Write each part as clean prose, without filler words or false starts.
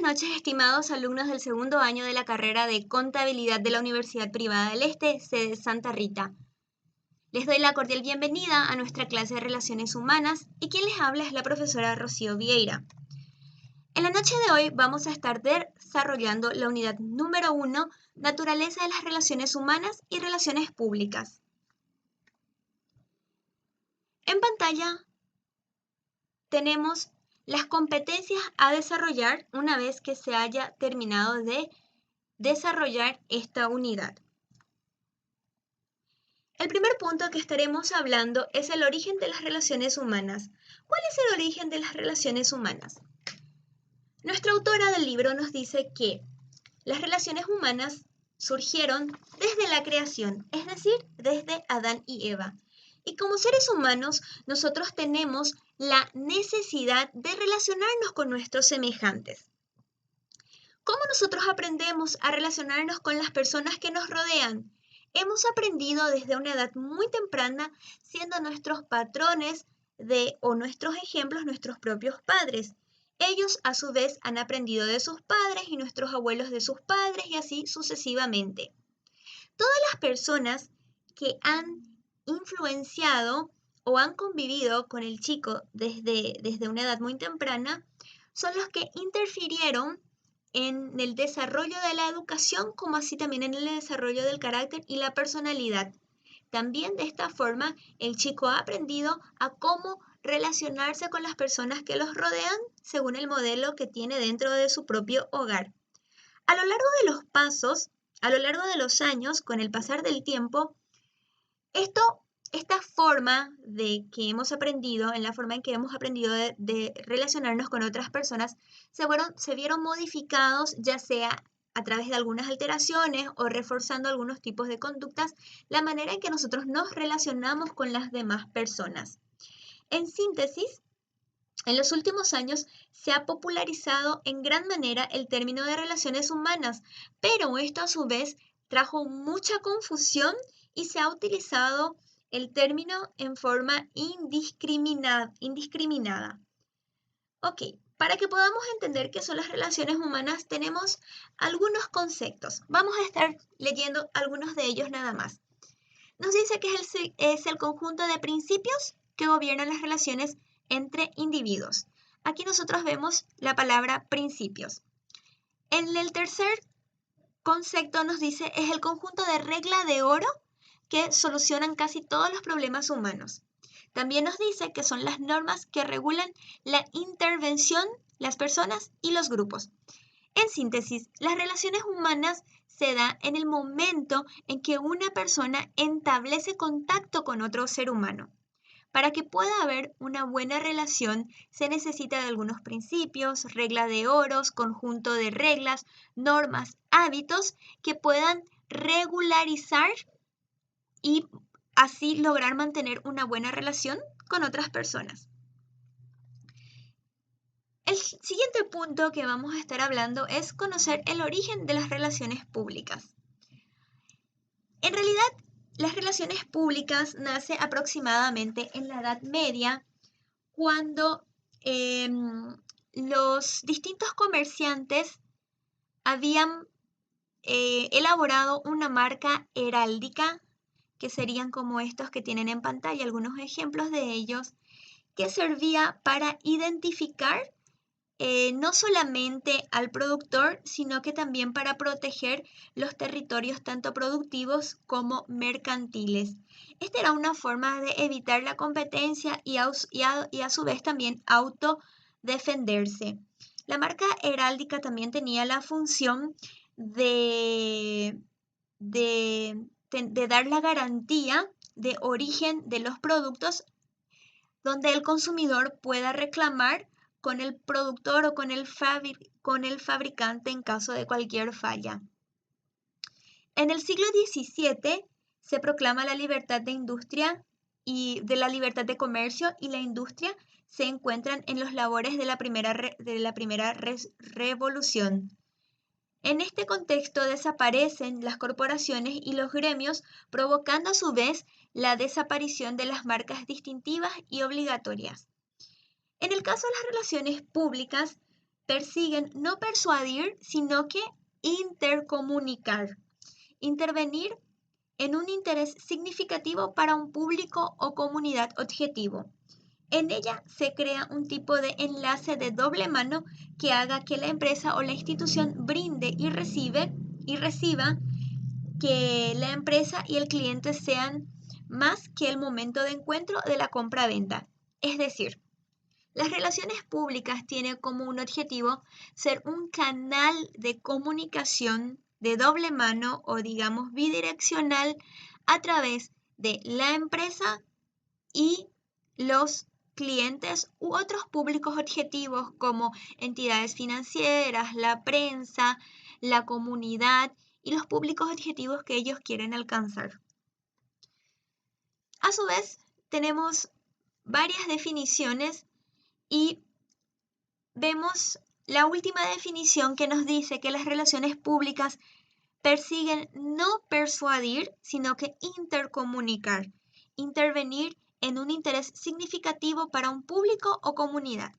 noches, estimados alumnos del segundo año de la carrera de Contabilidad de la Universidad Privada del Este, sede Santa Rita. Les doy la cordial bienvenida a nuestra clase de Relaciones Humanas y quien les habla es la profesora Rocío Vieira. En la noche de hoy vamos a estar desarrollando la unidad número 1, Naturaleza de las Relaciones Humanas y Relaciones Públicas. En pantalla tenemos las competencias a desarrollar una vez que se haya terminado de desarrollar esta unidad. El primer punto que estaremos hablando es el origen de las relaciones humanas. ¿Cuál es el origen de las relaciones humanas? Nuestra autora del libro nos dice que las relaciones humanas surgieron desde la creación, es decir, desde Adán y Eva. Y como seres humanos, nosotros tenemos la necesidad de relacionarnos con nuestros semejantes. ¿Cómo nosotros aprendemos a relacionarnos con las personas que nos rodean? Hemos aprendido desde una edad muy temprana, siendo nuestros patrones o nuestros ejemplos nuestros propios padres. Ellos a su vez han aprendido de sus padres y nuestros abuelos de sus padres y así sucesivamente. Todas las personas que han influenciado o han convivido con el chico desde una edad muy temprana son los que interfirieron en el desarrollo de la educación, como así también en el desarrollo del carácter y la personalidad. También de esta forma el chico ha aprendido a cómo relacionarse con las personas que los rodean según el modelo que tiene dentro de su propio hogar. A lo largo de los pasos, a lo largo de los años, con el pasar del tiempo, esta forma de que hemos aprendido, en la forma en que hemos aprendido de relacionarnos con otras personas, se vieron modificados, ya sea a través de algunas alteraciones o reforzando algunos tipos de conductas, la manera en que nosotros nos relacionamos con las demás personas. En síntesis, en los últimos años se ha popularizado en gran manera el término de relaciones humanas, pero esto a su vez trajo mucha confusión y se ha utilizado el término en forma indiscriminada. Ok, para que podamos entender qué son las relaciones humanas tenemos algunos conceptos. Vamos a estar leyendo algunos de ellos nada más. Nos dice que es el conjunto de principios que gobiernan las relaciones entre individuos. Aquí nosotros vemos la palabra principios. En el tercer concepto nos dice es el conjunto de reglas de oro que solucionan casi todos los problemas humanos. También nos dice que son las normas que regulan la intervención, las personas y los grupos. En síntesis, las relaciones humanas se dan en el momento en que una persona establece contacto con otro ser humano. Para que pueda haber una buena relación, se necesita de algunos principios, regla de oros, conjunto de reglas, normas, hábitos que puedan regularizar y así lograr mantener una buena relación con otras personas. El siguiente punto que vamos a estar hablando es conocer el origen de las relaciones públicas. En realidad, las relaciones públicas nacen aproximadamente en la Edad Media, cuando los distintos comerciantes habían elaborado una marca heráldica, que serían como estos que tienen en pantalla, algunos ejemplos de ellos, que servía para identificar no solamente al productor, sino que también para proteger los territorios tanto productivos como mercantiles. Esta era una forma de evitar la competencia y a su vez también autodefenderse. La marca heráldica también tenía la función de dar la garantía de origen de los productos, donde el consumidor pueda reclamar con el productor o con el fabricante en caso de cualquier falla. En el siglo XVII se proclama la libertad de industria y de la libertad de comercio, y la industria se encuentran en los labores de la primera revolución. En este contexto desaparecen las corporaciones y los gremios, provocando a su vez la desaparición de las marcas distintivas y obligatorias. En el caso de las relaciones públicas, persiguen no persuadir, sino que intercomunicar, intervenir en un interés significativo para un público o comunidad objetivo. En ella se crea un tipo de enlace de doble mano que haga que la empresa o la institución brinde y reciba que la empresa y el cliente sean más que el momento de encuentro de la compra-venta. Es decir, las relaciones públicas tienen como un objetivo ser un canal de comunicación de doble mano o digamos bidireccional a través de la empresa y los clientes u otros públicos objetivos como entidades financieras, la prensa, la comunidad y los públicos objetivos que ellos quieren alcanzar. A su vez, tenemos varias definiciones y vemos la última definición que nos dice que las relaciones públicas persiguen no persuadir, sino que intercomunicar, intervenir en un interés significativo para un público o comunidad.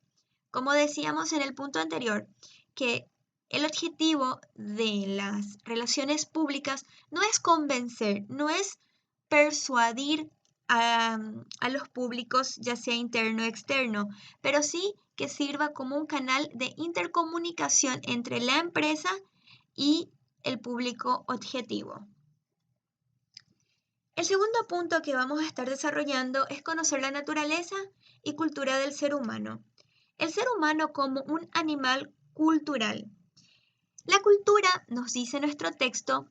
Como decíamos en el punto anterior, que el objetivo de las relaciones públicas no es convencer, no es persuadir a los públicos, ya sea interno o externo, pero sí que sirva como un canal de intercomunicación entre la empresa y el público objetivo. El segundo punto que vamos a estar desarrollando es conocer la naturaleza y cultura del ser humano. El ser humano como un animal cultural. La cultura, nos dice nuestro texto,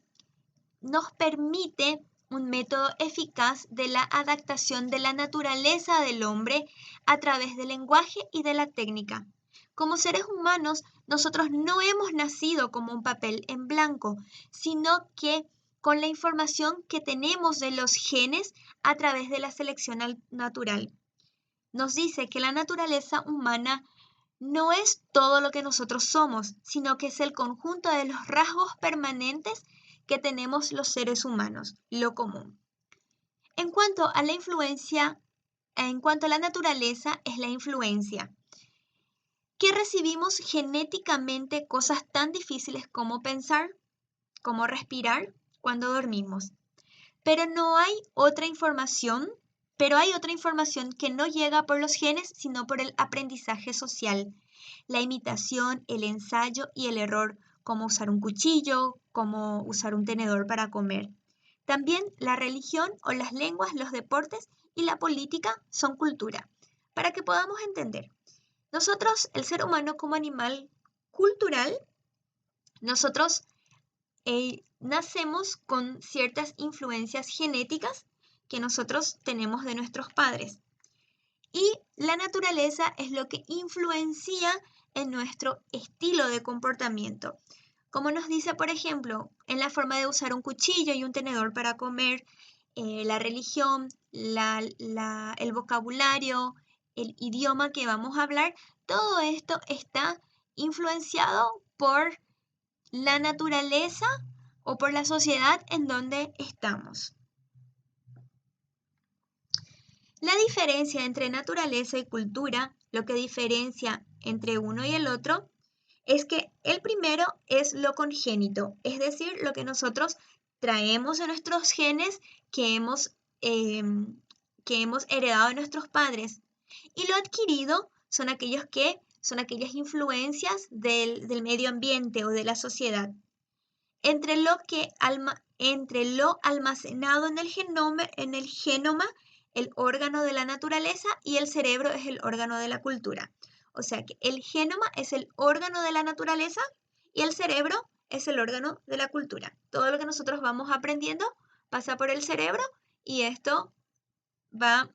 nos permite un método eficaz de la adaptación de la naturaleza del hombre a través del lenguaje y de la técnica. Como seres humanos, nosotros no hemos nacido como un papel en blanco, sino que con la información que tenemos de los genes a través de la selección natural. Nos dice que la naturaleza humana no es todo lo que nosotros somos, sino que es el conjunto de los rasgos permanentes que tenemos los seres humanos, lo común. En cuanto a la naturaleza, es la influencia, que recibimos genéticamente cosas tan difíciles como pensar, como respirar cuando dormimos. Pero hay otra información que no llega por los genes, sino por el aprendizaje social, la imitación, el ensayo y el error, como usar un cuchillo, como usar un tenedor para comer. También la religión o las lenguas, los deportes y la política son cultura. Para que podamos entender, nosotros, el ser humano como animal cultural, nosotros nacemos con ciertas influencias genéticas que nosotros tenemos de nuestros padres. Y la naturaleza es lo que influencia en nuestro estilo de comportamiento. Como nos dice, por ejemplo, en la forma de usar un cuchillo y un tenedor para comer, la religión, el vocabulario, el idioma que vamos a hablar, todo esto está influenciado por la naturaleza o por la sociedad en donde estamos. La diferencia entre naturaleza y cultura, lo que diferencia entre uno y el otro, es que el primero es lo congénito, es decir, lo que nosotros traemos en nuestros genes que hemos heredado de nuestros padres. Y lo adquirido son aquellas influencias del medio ambiente o de la sociedad. Entre lo almacenado en el genoma, el órgano de la naturaleza, y el cerebro es el órgano de la cultura. O sea que el genoma es el órgano de la naturaleza y el cerebro es el órgano de la cultura. Todo lo que nosotros vamos aprendiendo pasa por el cerebro y esto va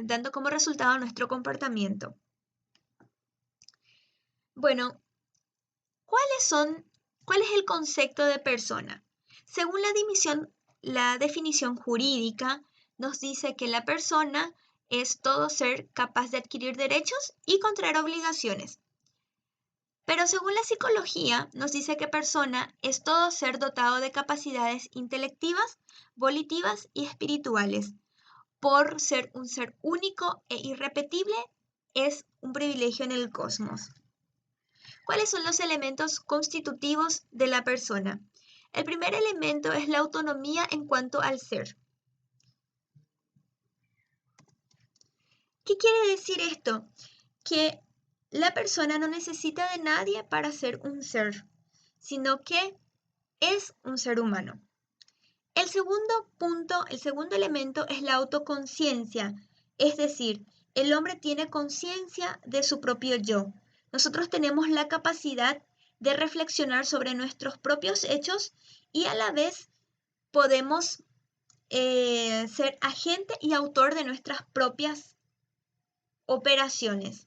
dando como resultado nuestro comportamiento. Bueno, ¿cuál es el concepto de persona? Según la definición jurídica, nos dice que la persona es todo ser capaz de adquirir derechos y contraer obligaciones. Pero según la psicología, nos dice que persona es todo ser dotado de capacidades intelectivas, volitivas y espirituales. Por ser un ser único e irrepetible, es un privilegio en el cosmos. ¿Cuáles son los elementos constitutivos de la persona? El primer elemento es la autonomía en cuanto al ser. ¿Qué quiere decir esto? Que la persona no necesita de nadie para ser un ser, sino que es un ser humano. El segundo punto, el segundo elemento es la autoconciencia, es decir, el hombre tiene conciencia de su propio yo. Nosotros tenemos la capacidad de reflexionar sobre nuestros propios hechos y a la vez podemos ser agente y autor de nuestras propias operaciones.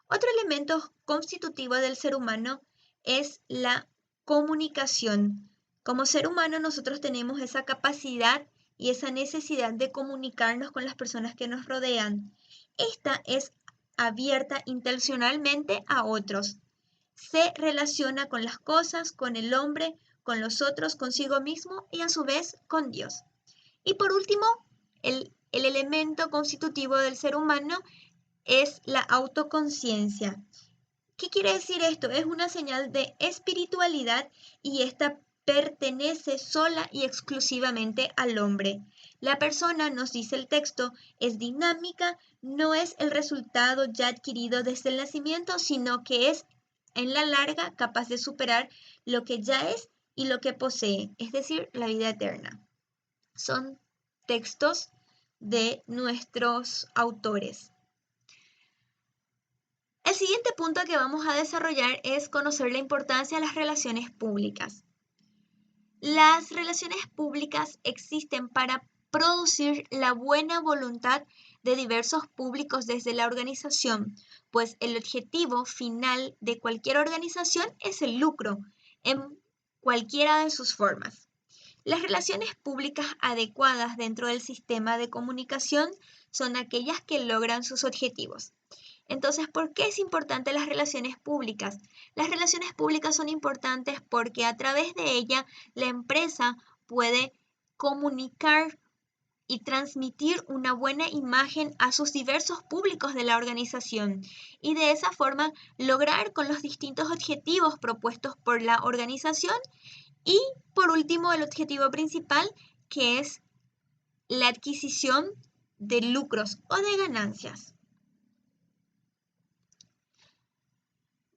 Otro elemento constitutivo del ser humano es la comunicación. Como ser humano nosotros tenemos esa capacidad y esa necesidad de comunicarnos con las personas que nos rodean. Esta es abierta intencionalmente a otros. Se relaciona con las cosas, con el hombre, con los otros, consigo mismo y a su vez con Dios. Y por último, el elemento constitutivo del ser humano es la autoconciencia. ¿Qué quiere decir esto? Es una señal de espiritualidad y esta pertenece sola y exclusivamente al hombre. La persona, nos dice el texto, es dinámica, no es el resultado ya adquirido desde el nacimiento, sino que es en la larga capaz de superar lo que ya es y lo que posee, es decir, la vida eterna. Son textos de nuestros autores. El siguiente punto que vamos a desarrollar es conocer la importancia de las relaciones públicas. Las relaciones públicas existen para producir la buena voluntad de diversos públicos desde la organización, pues el objetivo final de cualquier organización es el lucro, en cualquiera de sus formas. Las relaciones públicas adecuadas dentro del sistema de comunicación son aquellas que logran sus objetivos. Entonces, ¿por qué es importante las relaciones públicas? Las relaciones públicas son importantes porque a través de ella la empresa puede comunicar y transmitir una buena imagen a sus diversos públicos de la organización y de esa forma lograr con los distintos objetivos propuestos por la organización y por último el objetivo principal que es la adquisición de lucros o de ganancias.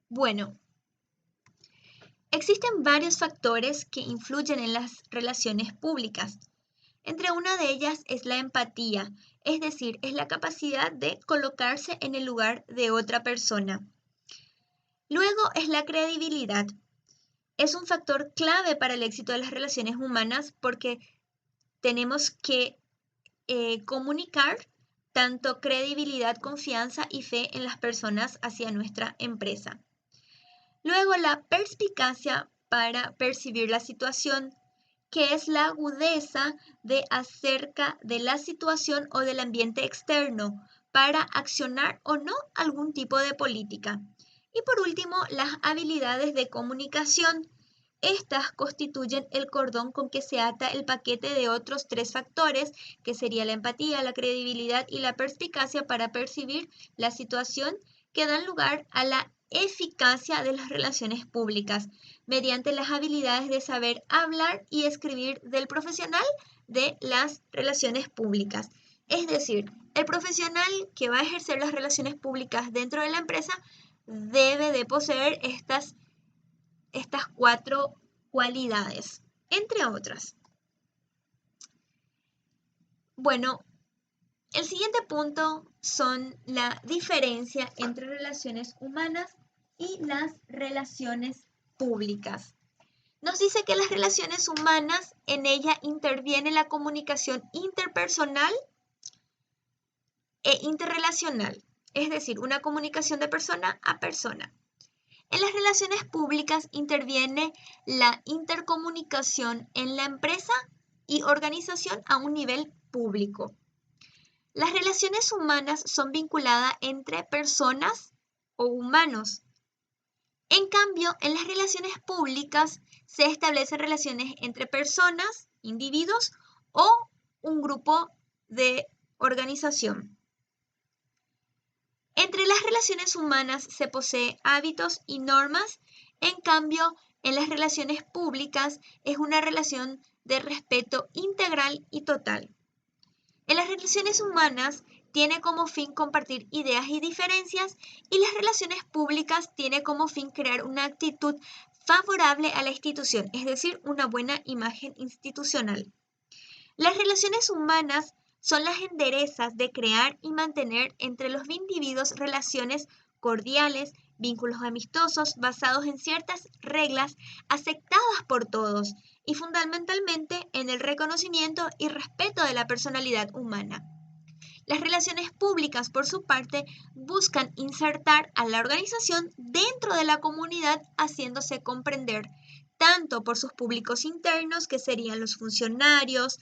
Bueno, existen varios factores que influyen en las relaciones públicas. Entre una de ellas es la empatía, es decir, es la capacidad de colocarse en el lugar de otra persona. Luego es la credibilidad. Es un factor clave para el éxito de las relaciones humanas porque tenemos que comunicar tanto credibilidad, confianza y fe en las personas hacia nuestra empresa. Luego la perspicacia para percibir la situación, que es la agudeza de acerca de la situación o del ambiente externo para accionar o no algún tipo de política. Y por último, las habilidades de comunicación. Estas constituyen el cordón con que se ata el paquete de otros tres factores, que sería la empatía, la credibilidad y la perspicacia para percibir la situación que dan lugar a la eficacia de las relaciones públicas, mediante las habilidades de saber hablar y escribir del profesional de las relaciones públicas. Es decir, el profesional que va a ejercer las relaciones públicas dentro de la empresa debe de poseer estas cuatro cualidades, entre otras. Bueno, el siguiente punto son la diferencia entre relaciones humanas y las relaciones públicas. Nos dice que las relaciones humanas, en ella interviene la comunicación interpersonal e interrelacional, es decir, una comunicación de persona a persona. En las relaciones públicas interviene la intercomunicación en la empresa y organización a un nivel público. Las relaciones humanas son vinculadas entre personas o humanos. En cambio, en las relaciones públicas se establecen relaciones entre personas, individuos o un grupo de organización. Entre las relaciones humanas se posee hábitos y normas, en cambio, en las relaciones públicas es una relación de respeto integral y total. En las relaciones humanas tiene como fin compartir ideas y diferencias y las relaciones públicas tiene como fin crear una actitud favorable a la institución, es decir, una buena imagen institucional. Las relaciones humanas son las enderezas de crear y mantener entre los individuos relaciones cordiales, vínculos amistosos basados en ciertas reglas aceptadas por todos y fundamentalmente en el reconocimiento y respeto de la personalidad humana. Las relaciones públicas, por su parte, buscan insertar a la organización dentro de la comunidad haciéndose comprender tanto por sus públicos internos, que serían los funcionarios,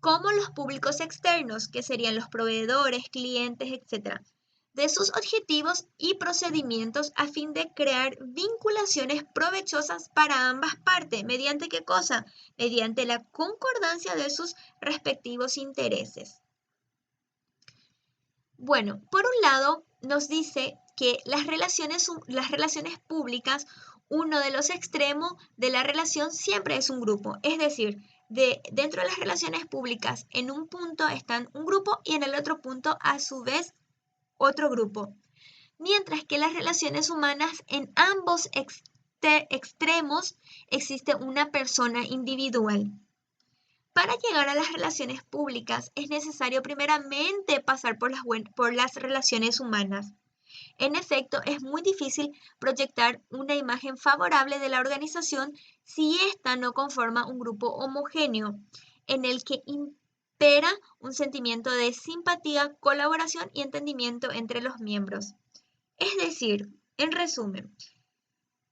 como los públicos externos, que serían los proveedores, clientes, etc., de sus objetivos y procedimientos a fin de crear vinculaciones provechosas para ambas partes. ¿Mediante qué cosa? Mediante la concordancia de sus respectivos intereses. Bueno, por un lado, nos dice que las relaciones públicas, uno de los extremos de la relación siempre es un grupo. Es decir, dentro de las relaciones públicas, en un punto están un grupo y en el otro punto, a su vez, otro grupo. Mientras que las relaciones humanas, en ambos extremos, existe una persona individual. Para llegar a las relaciones públicas es necesario primeramente pasar por las relaciones humanas. En efecto, es muy difícil proyectar una imagen favorable de la organización si ésta no conforma un grupo homogéneo, en el que impera un sentimiento de simpatía, colaboración y entendimiento entre los miembros. Es decir, en resumen,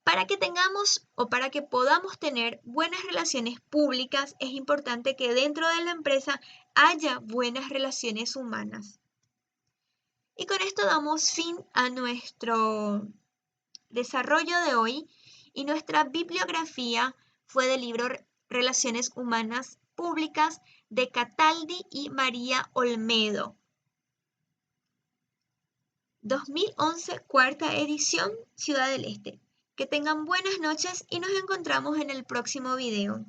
para que tengamos o para que podamos tener buenas relaciones públicas, es importante que dentro de la empresa haya buenas relaciones humanas. Y con esto damos fin a nuestro desarrollo de hoy y nuestra bibliografía fue del libro Relaciones Humanas Públicas de Cataldi y María Olmedo. 2011, cuarta edición, Ciudad del Este. Que tengan buenas noches y nos encontramos en el próximo video.